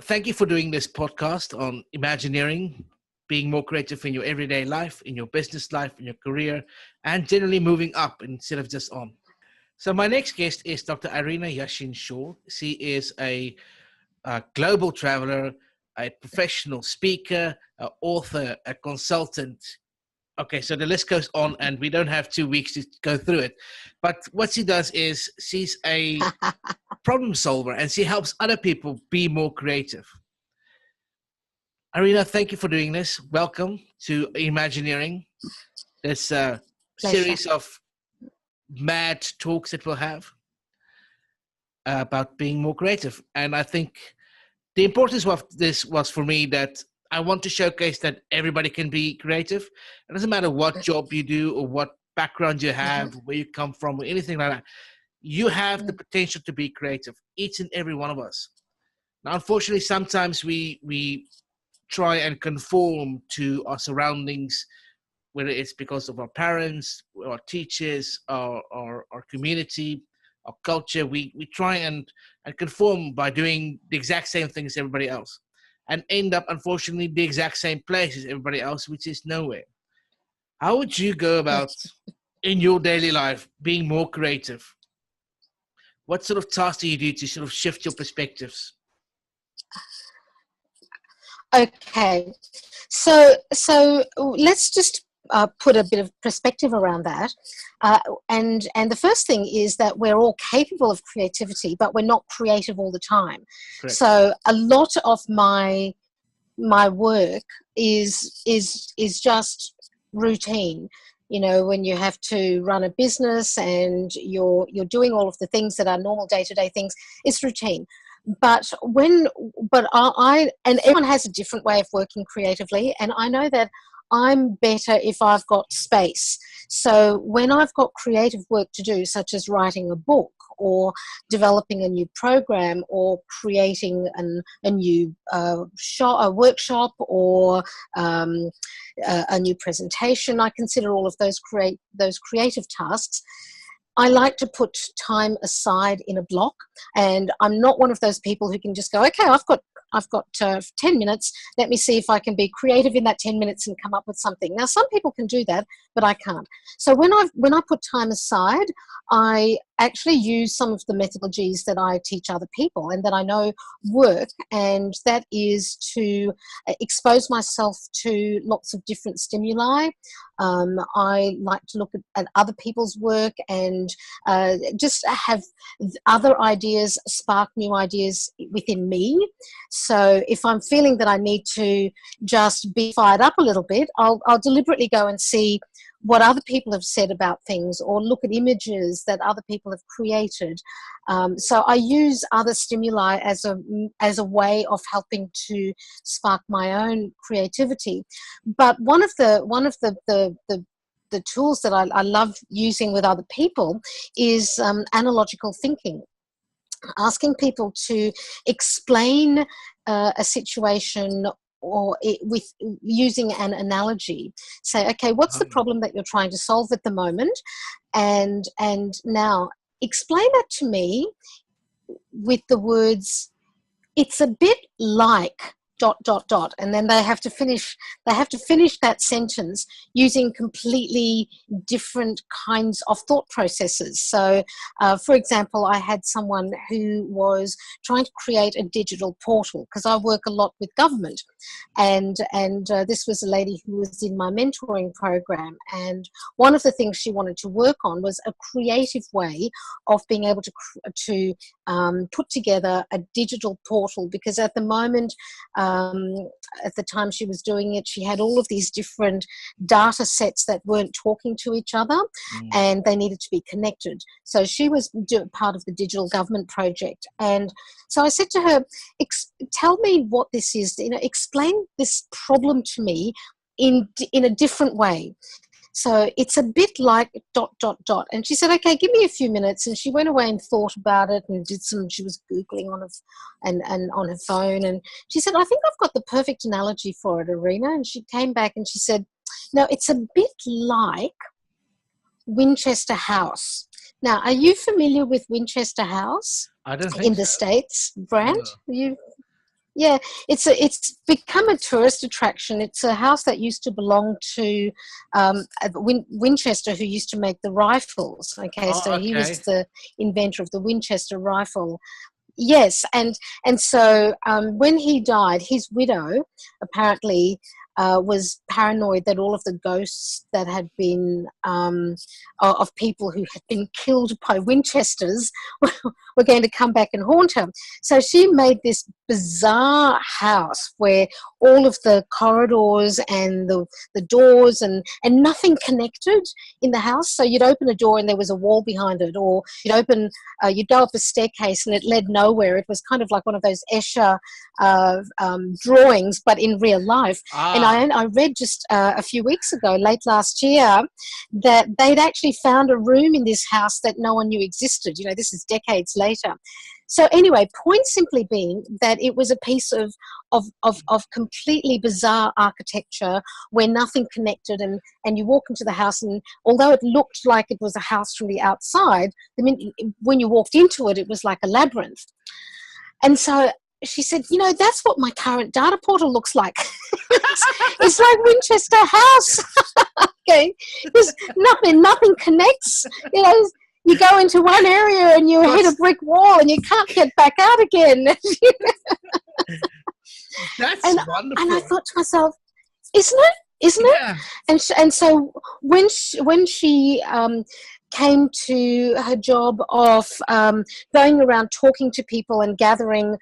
thank you for doing this podcast on Imagineering, being more creative in your everyday life, in your business life, in your career, and generally moving up instead of just on. So my next guest is Dr. Irena Yashin-Shaw. She is a global traveler, a professional speaker, an author, a consultant. Okay, so the list goes on, and we don't have 2 weeks to go through it. But what she does is she's a problem solver, and she helps other people be more creative. Irena, thank you for doing this. Welcome to Imagineering, this Pleasure. series of mad talks that we'll have about being more creative. And I think the importance of this was for me that I want to showcase that everybody can be creative. It doesn't matter what job you do or what background you have, where you come from, or anything like that. You have the potential to be creative, each and every one of us. Now, unfortunately, sometimes we try and conform to our surroundings, whether it's because of our parents, our teachers, our community, our culture. We try and conform by doing the exact same thing as everybody else and end up, unfortunately, the exact same place as everybody else, which is nowhere. How would you go about in your daily life being more creative? What sort of tasks do you do to sort of shift your perspectives? Okay, so let's just put a bit of perspective around that. And the first thing is that we're all capable of creativity, but we're not creative all the time. Correct. So a lot of my work is just routine. You know, when you have to run a business and you're doing all of the things that are normal day-to-day things, it's routine. But I and everyone has a different way of working creatively, and I know that I'm better if I've got space. So when I've got creative work to do, such as writing a book or developing a new program or creating a new a workshop or a new presentation, I consider all of those creative tasks. I like to put time aside in a block, and I'm not one of those people who can just go, okay, I've got 10 minutes. Let me see if I can be creative in that 10 minutes and come up with something. Now, some people can do that, but I can't. So when I put time aside, I actually use some of the methodologies that I teach other people and that I know work, and that is to expose myself to lots of different stimuli. I like to look at other people's work and just have other ideas spark new ideas within me. So if I'm feeling that I need to just be fired up a little bit, I'll deliberately go and see what other people have said about things or look at images that other people have created. So I use other stimuli as a way of helping to spark my own creativity. But one of the tools that I love using with other people is analogical thinking. Asking people to explain a situation or with using an analogy. Say, okay, what's the problem that you're trying to solve at the moment? And now explain that to me with the words, it's a bit like ... and then they have to finish that sentence using completely different kinds of thought processes. So for example, I had someone who was trying to create a digital portal, because I work a lot with government, and this was a lady who was in my mentoring program, and one of the things she wanted to work on was a creative way of being able to put together a digital portal, because at the moment, at the time she was doing it, she had all of these different data sets that weren't talking to each other, and they needed to be connected. So she was part of the digital government project. And so I said to her, tell me what this is, explain this problem to me in a different way. So it's a bit like ... And she said, okay, give me a few minutes. And she went away and thought about it and she was Googling on her phone. And she said, I think I've got the perfect analogy for it, Irena. And she came back and she said, no, it's a bit like Winchester House. Now, are you familiar with Winchester House? I don't think in the States, Brand? No. Yeah, it's become a tourist attraction. It's a house that used to belong to Winchester, who used to make the rifles. Okay, Oh, so he was okay. the inventor of the Winchester rifle. Yes, and so when he died, his widow apparently was paranoid that all of the ghosts that had been of people who had been killed by Winchesters were going to come back and haunt her. So she made this bizarre house where all of the corridors and the doors and nothing connected in the house. So you'd open a door and there was a wall behind it, or you'd go up a staircase and it led nowhere. It was kind of like one of those Escher drawings, but in real life. And Ah, I read just a few weeks ago, late last year, that they'd actually found a room in this house that no one knew existed. You know, this is decades later. So anyway, point simply being that it was a piece of completely bizarre architecture where nothing connected, and you walk into the house, and although it looked like it was a house from the outside, when you walked into it, it was like a labyrinth. And so she said, you know, that's what my current data portal looks like. It's like Winchester House. Okay, there's nothing connects. You know, you go into one area and you hit a brick wall and you can't get back out again. that's and wonderful. and I thought to myself, isn't it? Yeah. And so when she came to her job of going around talking to people and gathering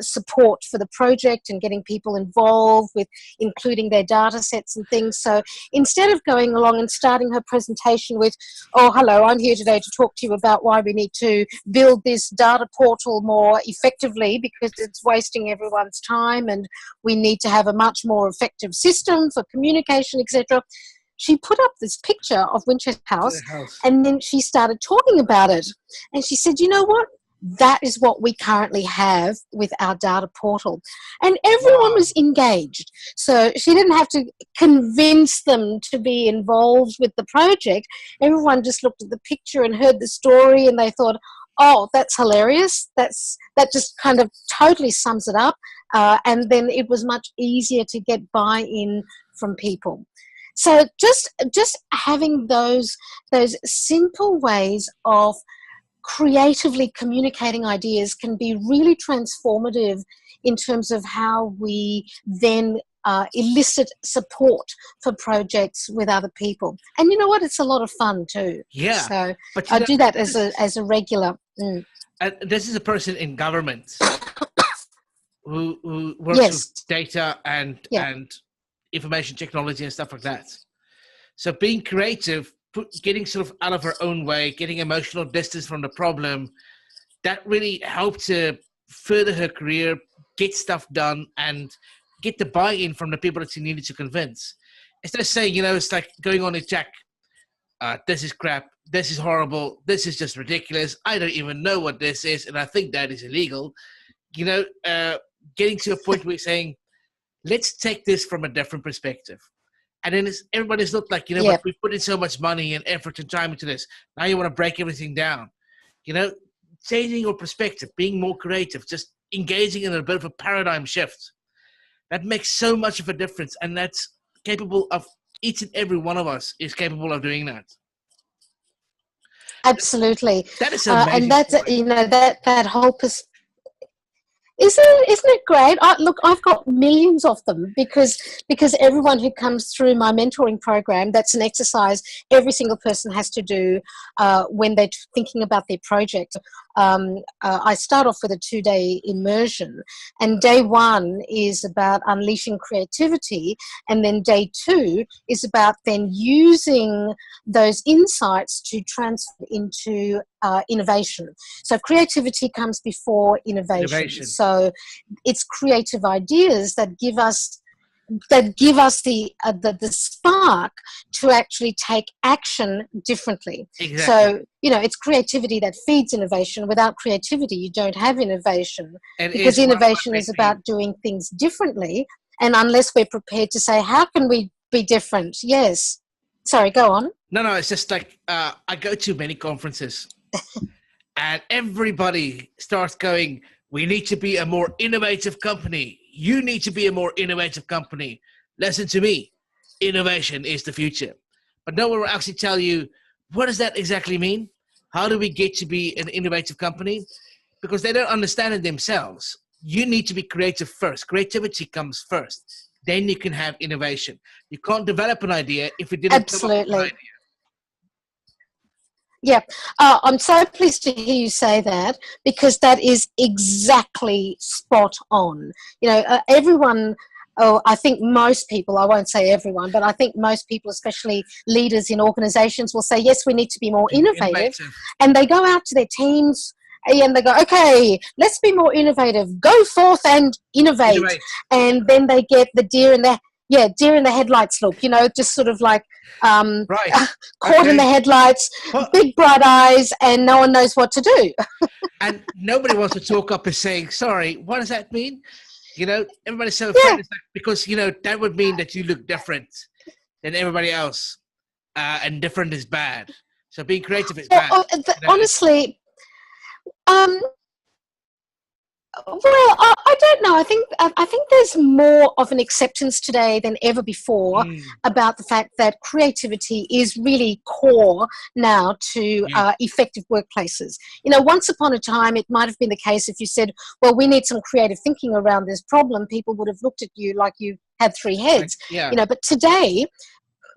support for the project and getting people involved with including their data sets and things. So instead of going along and starting her presentation with, oh, hello, I'm here today to talk to you about why we need to build this data portal more effectively because it's wasting everyone's time and we need to have a much more effective system for communication, etc., she put up this picture of Winchester House and then she started talking about it. And she said, you know what? That is what we currently have with our data portal. And everyone was engaged. So she didn't have to convince them to be involved with the project. Everyone just looked at the picture and heard the story and they thought, oh, that's hilarious. That just kind of totally sums it up. And then it was much easier to get buy-in from people. So just having those simple ways of creatively communicating ideas can be really transformative in terms of how we then elicit support for projects with other people. And you know what? It's a lot of fun too. Yeah. So But I do that as a regular. This is a person in government who works Yes. with data and information technology and stuff like that. So being creative, getting sort of out of her own way, getting emotional distance from the problem, that really helped to further her career, get stuff done, and get the buy-in from the people that she needed to convince. Instead of saying, you know, it's like going on a check, this is crap, this is horrible, this is just ridiculous, I don't even know what this is, and I think that is illegal. You know, getting to a point where you're saying, let's take this from a different perspective. And then everybody's not like, you know, but we put in so much money and effort and time into this. Now you want to break everything down. You know, changing your perspective, being more creative, just engaging in a bit of a paradigm shift. That makes so much of a difference. And that's capable of, each and every one of us is capable of doing that. Absolutely. That is amazing. And that's, you know, that whole perspective. Isn't it great? Look, I've got millions of them because everyone who comes through my mentoring program, that's an exercise every single person has to do when they're thinking about their project. I start off with a 2-day immersion, and day 1 is about unleashing creativity, and then day 2 is about then using those insights to transfer into innovation. So creativity comes before innovation. So it's creative ideas that give us the spark to actually take action differently. Exactly. So, you know, it's creativity that feeds innovation. Without creativity, you don't have innovation, because innovation is about doing things differently. And unless we're prepared to say, how can we be different? Yes. Sorry, go on. No, it's just like I go to many conferences and everybody starts going, We need to be a more innovative company. You need to be a more innovative company. Listen to me. Innovation is the future. But no one will actually tell you, what does that exactly mean? How do we get to be an innovative company? Because they don't understand it themselves. You need to be creative first. Creativity comes first. Then you can have innovation. You can't develop an idea if you didn't come up with an Absolutely. idea. Yeah, I'm so pleased to hear you say that, because that is exactly spot on. You know, everyone, oh, I think most people, I won't say everyone, but I think most people, especially leaders in organizations, will say, yes, we need to be more innovative. And they go out to their teams and they go, okay, let's be more innovative. Go forth and innovate. And then they get the deer in the headlights look, you know, just sort of like caught in the headlights, big bright eyes, and no one knows what to do. And nobody wants to talk up and saying, sorry, what does that mean? You know, everybody's so afraid. It's like, because, you know, that would mean that you look different than everybody else, and different is bad. So being creative is bad. Honestly, well, I don't know. I think there's more of an acceptance today than ever before about the fact that creativity is really core now to effective workplaces. You know, once upon a time, it might have been the case if you said, well, we need some creative thinking around this problem, people would have looked at you like you had three heads. You know, but today,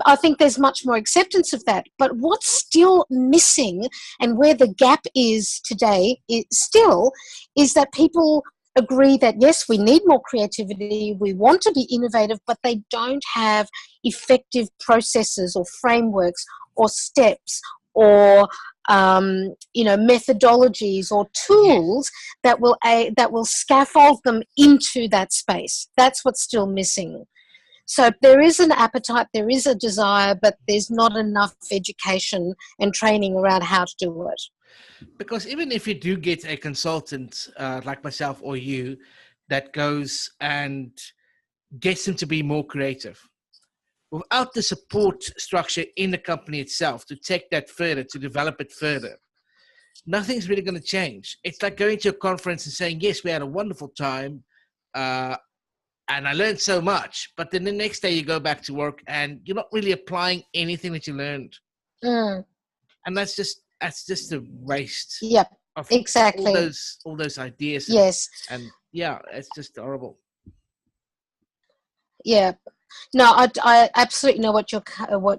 I think there's much more acceptance of that. But what's still missing, and where the gap is today, is that people agree that, yes, we need more creativity, we want to be innovative, but they don't have effective processes or frameworks or steps or methodologies or tools that will scaffold them into that space. That's what's still missing. So there is an appetite, there is a desire, but there's not enough education and training around how to do it. Because even if you do get a consultant like myself or you that goes and gets them to be more creative, without the support structure in the company itself to take that further, to develop it further, nothing's really going to change. It's like going to a conference and saying, yes, we had a wonderful time, and I learned so much, but then the next day you go back to work and you're not really applying anything that you learned. And that's just a waste. Yep, of exactly. all those ideas. Yes. And yeah, it's just horrible. Yeah. No, I absolutely know what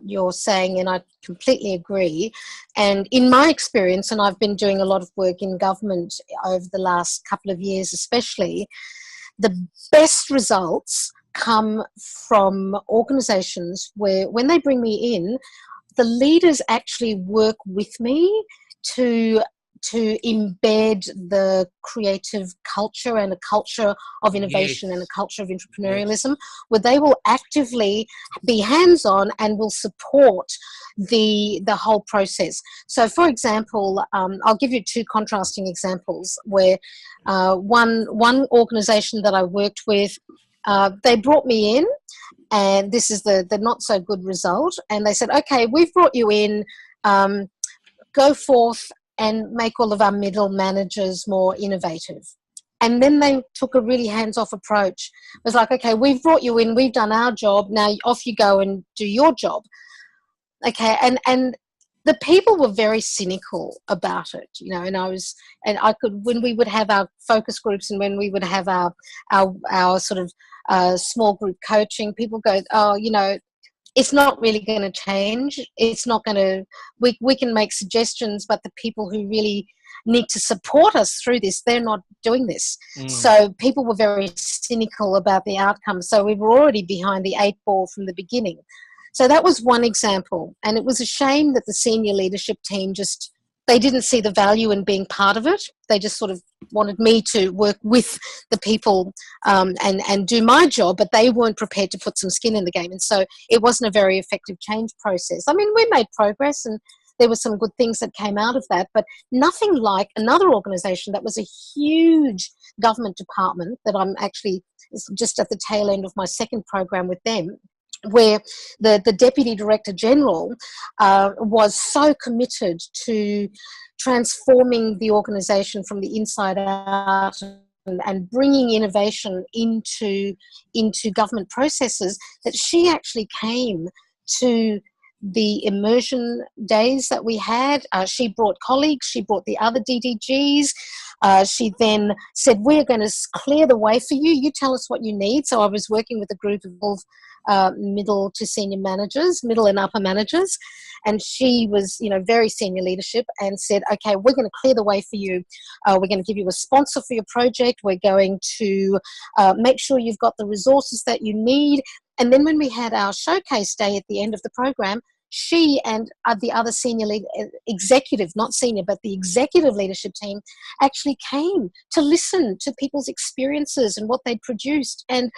you're saying, and I completely agree. And in my experience, and I've been doing a lot of work in government over the last couple of years especially, the best results come from organizations where, when they bring me in, the leaders actually work with me to embed the creative culture and a culture of innovation and a culture of entrepreneurialism, where they will actively be hands-on and will support the whole process. So, for example, I'll give you two contrasting examples where one organization that I worked with, they brought me in, and this is the not so good result, and they said, okay, we've brought you in, go forth and make all of our middle managers more innovative. And then they took a really hands-off approach. It was like, okay, we've brought you in, we've done our job, now off you go and do your job. Okay, and the people were very cynical about it, you know, and I could, when we would have our focus groups and when we would have our sort of small group coaching, people go, oh, you know, it's not really going to change. It's not going to, we can make suggestions, but the people who really need to support us through this, they're not doing this. So people were very cynical about the outcome. So we were already behind the 8 ball from the beginning. So that was one example. And it was a shame that the senior leadership team they didn't see the value in being part of it. They just sort of wanted me to work with the people and do my job, but they weren't prepared to put some skin in the game. And so it wasn't a very effective change process. I mean, we made progress and there were some good things that came out of that, but nothing like another organization that was a huge government department that I'm actually just at the tail end of my second program with them. where the Deputy Director General was so committed to transforming the organisation from the inside out and bringing innovation into government processes that she actually came to the immersion days that we had. She brought colleagues, she brought the other DDGs. She then said, we're going to clear the way for you. You tell us what you need. So I was working with a group of middle to senior managers, middle and upper managers. And she was, very senior leadership and said, okay, we're going to clear the way for you. We're going to give you a sponsor for your project. We're going to make sure you've got the resources that you need. And then when we had our showcase day at the end of the program, she and the other senior executive, not senior, but the executive leadership team actually came to listen to people's experiences and what they'd produced. And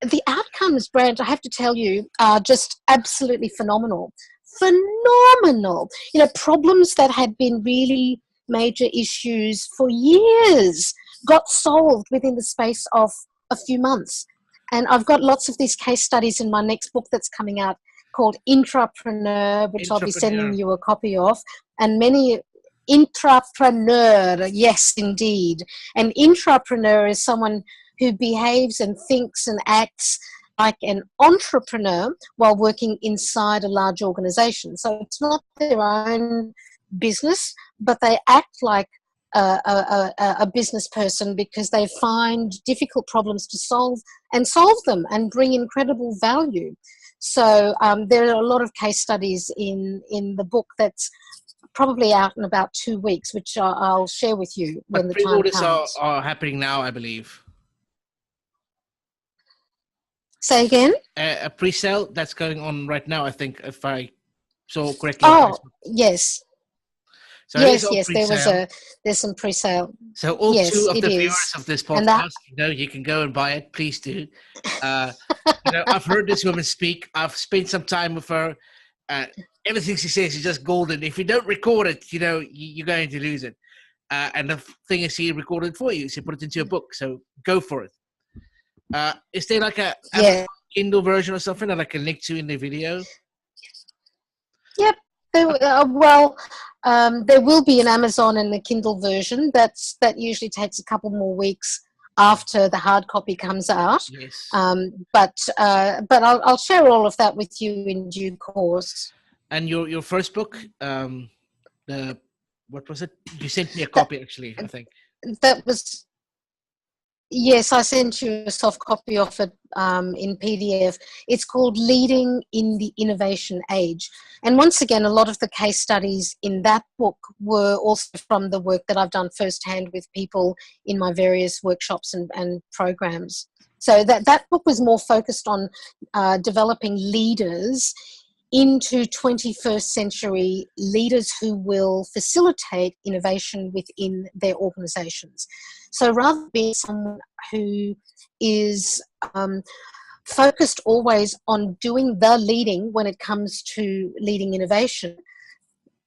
the outcomes, Brand, I have to tell you, are just absolutely phenomenal. Phenomenal. Problems that had been really major issues for years got solved within the space of a few months. And I've got lots of these case studies in my next book that's coming out called Intrapreneur, which I'll be sending you a copy of. And many intrapreneur, yes, indeed. An intrapreneur is someone who behaves and thinks and acts like an entrepreneur while working inside a large organization. So it's not their own business, but they act like a business person because they find difficult problems to solve them and bring incredible value. So there are a lot of case studies in the book that's probably out in about 2 weeks, which I'll share with you when the time comes. Pre-orders are happening now, I believe. Say again? A pre-sale that's going on right now, I think, if I saw correctly. Oh, yes. So yes, there's some pre-sale. So all two of the viewers of this podcast, you can go and buy it. Please do. I've heard this woman speak. I've spent some time with her. Everything she says is just golden. If you don't record it, you're going to lose it. And the thing is, she recorded it for you. She put it into a book. So go for it. Is there like a Kindle version or something that I can link to in the video? Yep. There will be an Amazon and the Kindle version. That usually takes a couple more weeks after the hard copy comes out. Yes. But I'll share all of that with you in due course. And your first book, what was it? You sent me a copy, actually, I think. That was... Yes, I sent you a soft copy of it in PDF. It's called Leading in the Innovation Age. And once again, a lot of the case studies in that book were also from the work that I've done firsthand with people in my various workshops and programs. So that book was more focused on developing leaders into 21st century leaders who will facilitate innovation within their organizations. So rather than being someone who is focused always on doing the leading when it comes to leading innovation,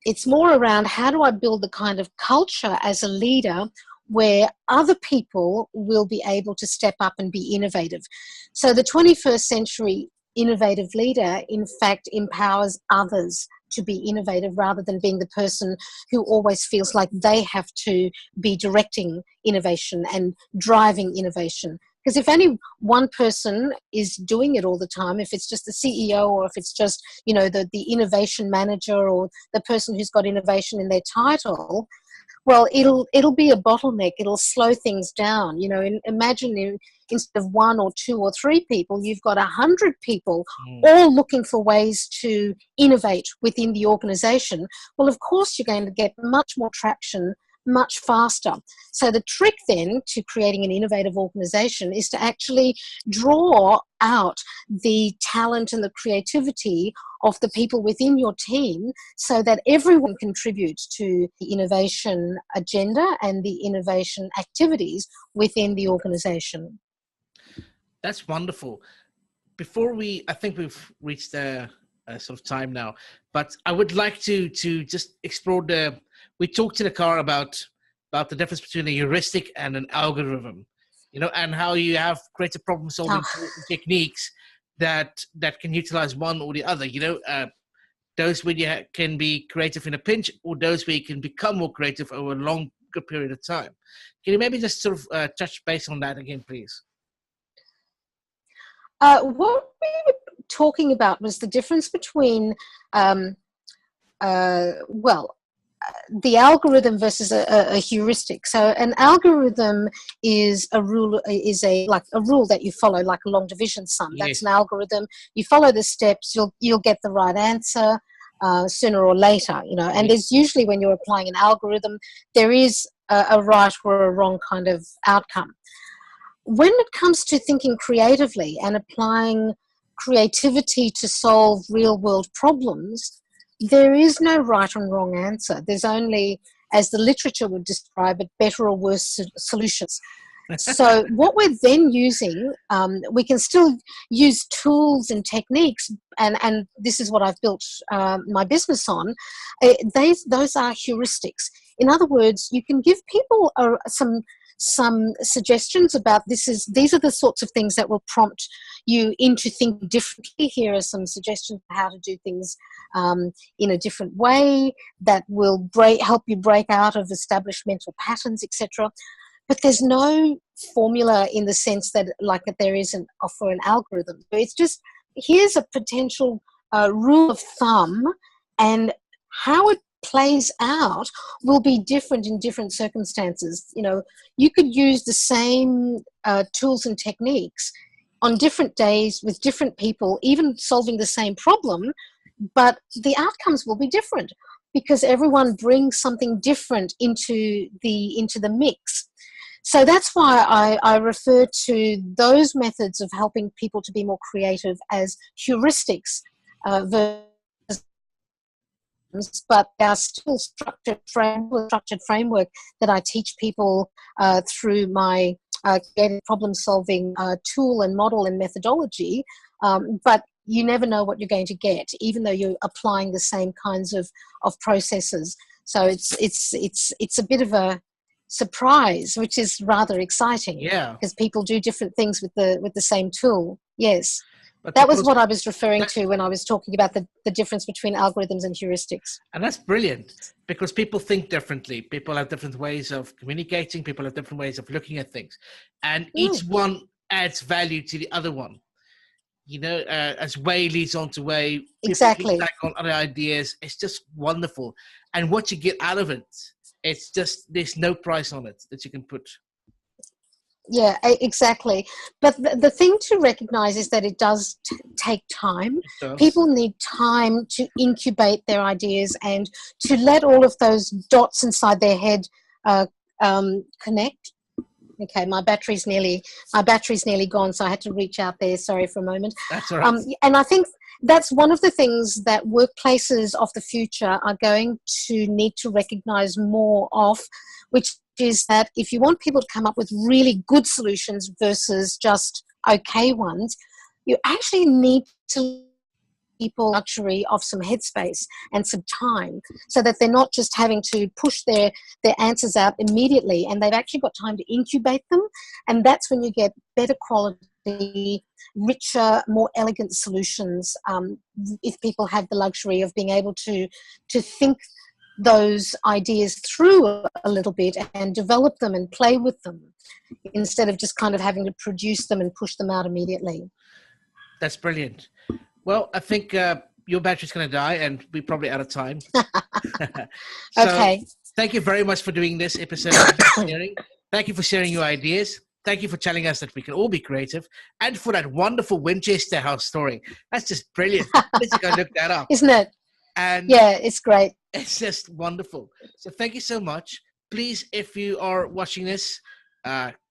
it's more around how do I build the kind of culture as a leader where other people will be able to step up and be innovative. So the 21st century innovative leader, in fact, empowers others to be innovative rather than being the person who always feels like they have to be directing innovation and driving innovation. Because if only one person is doing it all the time, if it's just the CEO or if it's just, the innovation manager or the person who's got innovation in their title, well, it'll be a bottleneck. It'll slow things down. Imagine instead of 1 or 2 or 3 people, you've got 100 people all looking for ways to innovate within the organization. Well, of course, you're going to get much more traction much faster. So the trick then to creating an innovative organization is to actually draw out the talent and the creativity of the people within your team so that everyone contributes to the innovation agenda and the innovation activities within the organization. That's wonderful. I think we've reached a sort of time now, but I would like to just explore we talked in the car about the difference between a heuristic and an algorithm, and how you have creative problem solving techniques that can utilize one or the other. Those where you can be creative in a pinch, or those where you can become more creative over a longer period of time. Can you maybe just sort of touch base on that again, please? What we were talking about was the difference between, the algorithm versus a heuristic. So an algorithm is a rule, like a rule that you follow, like a long division sum. Yes. That's an algorithm. You follow the steps, you'll get the right answer sooner or later. And there's usually, when you're applying an algorithm, there is a right or a wrong kind of outcome. When it comes to thinking creatively and applying creativity to solve real world problems, there is no right and wrong answer. There's only, as the literature would describe it, better or worse solutions. So what we're then using, we can still use tools and techniques, and this is what I've built my business on. Those are heuristics. In other words, you can give people some suggestions about these are the sorts of things that will prompt you into thinking differently. Here are some suggestions for how to do things in a different way that will help you break out of established mental patterns, etc. But there's no formula in the sense that there isn't for an algorithm. It's just, here's a potential rule of thumb, and how it plays out will be different in different circumstances. You could use the same tools and techniques on different days with different people, even solving the same problem, but the outcomes will be different because everyone brings something different into the mix. So that's why I refer to those methods of helping people to be more creative as heuristics versus, but they are still structured framework that I teach people through my creative problem-solving tool and model and methodology. But you never know what you're going to get, even though you're applying the same kinds of processes. So it's a bit of a surprise, which is rather exciting. Yeah, because people do different things with the same tool. Yes. But that was what I was referring to when I was talking about the difference between algorithms and heuristics. And that's brilliant, because people think differently. People have different ways of communicating. People have different ways of looking at things. And each one adds value to the other one. As way leads on to way. Exactly. Back on other ideas. It's just wonderful. And what you get out of it, it's just, there's no price on it that you can put. Yeah, exactly. But the thing to recognize is that it does take time. People need time to incubate their ideas and to let all of those dots inside their head connect. Okay, my battery's nearly gone, so I had to reach out there. Sorry for a moment. That's all right. And I think that's one of the things that workplaces of the future are going to need to recognize more of, which is that if you want people to come up with really good solutions versus just okay ones, you actually need to give people luxury of some headspace and some time, so that they're not just having to push their answers out immediately, and they've actually got time to incubate them. And that's when you get better quality, richer, more elegant solutions, if people have the luxury of being able to think those ideas through a little bit and develop them and play with them, instead of just kind of having to produce them and push them out immediately. That's brilliant. Well, I think your battery's going to die, and we're probably out of time. Okay. Thank you very much for doing this episode. Thank you for sharing your ideas. Thank you for telling us that we can all be creative, and for that wonderful Winchester House story. That's just brilliant. Let's go look that up. Isn't it? And yeah, it's great. It's just wonderful. So thank you so much. Please, if you are watching this,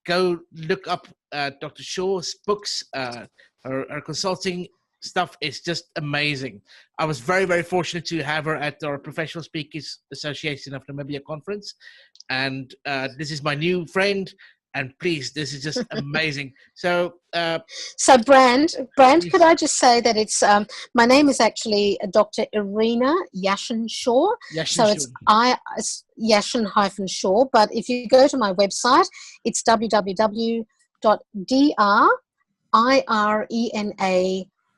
go look up Dr. Shaw's books. Her consulting stuff is just amazing. I was very, very fortunate to have her at our Professional Speakers Association of Namibia conference. And this is my new friend. And please, this is just amazing. So Brand, could I just say that it's, my name is actually Dr. Irena Yashin-Shaw. So it's Yashin-Shaw. But if you go to my website, it's www.drena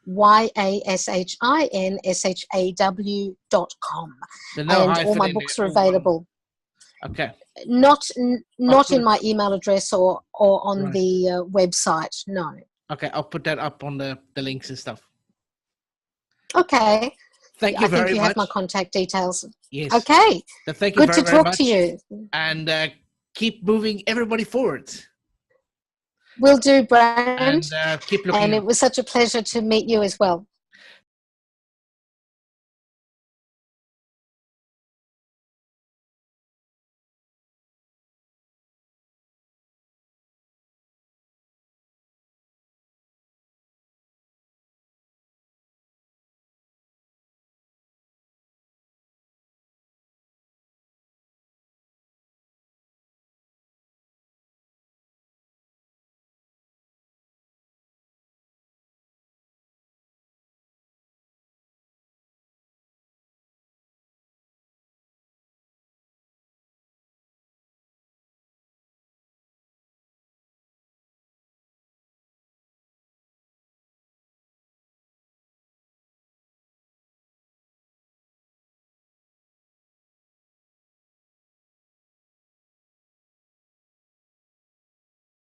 YASHINSHAW.com. So no And all hyphen my in books it. are All one. available. Okay. Not I'll not put in it, my email address or on right. the website. No. Okay, I'll put that up on the links and stuff. Okay. Thank you I think very you have my much. contact details. Yes. Okay. So thank you Good very, to very talk much. to you. And keep moving everybody forward. Will do, Brand. And keep looking And it out. was such a pleasure to meet you as well.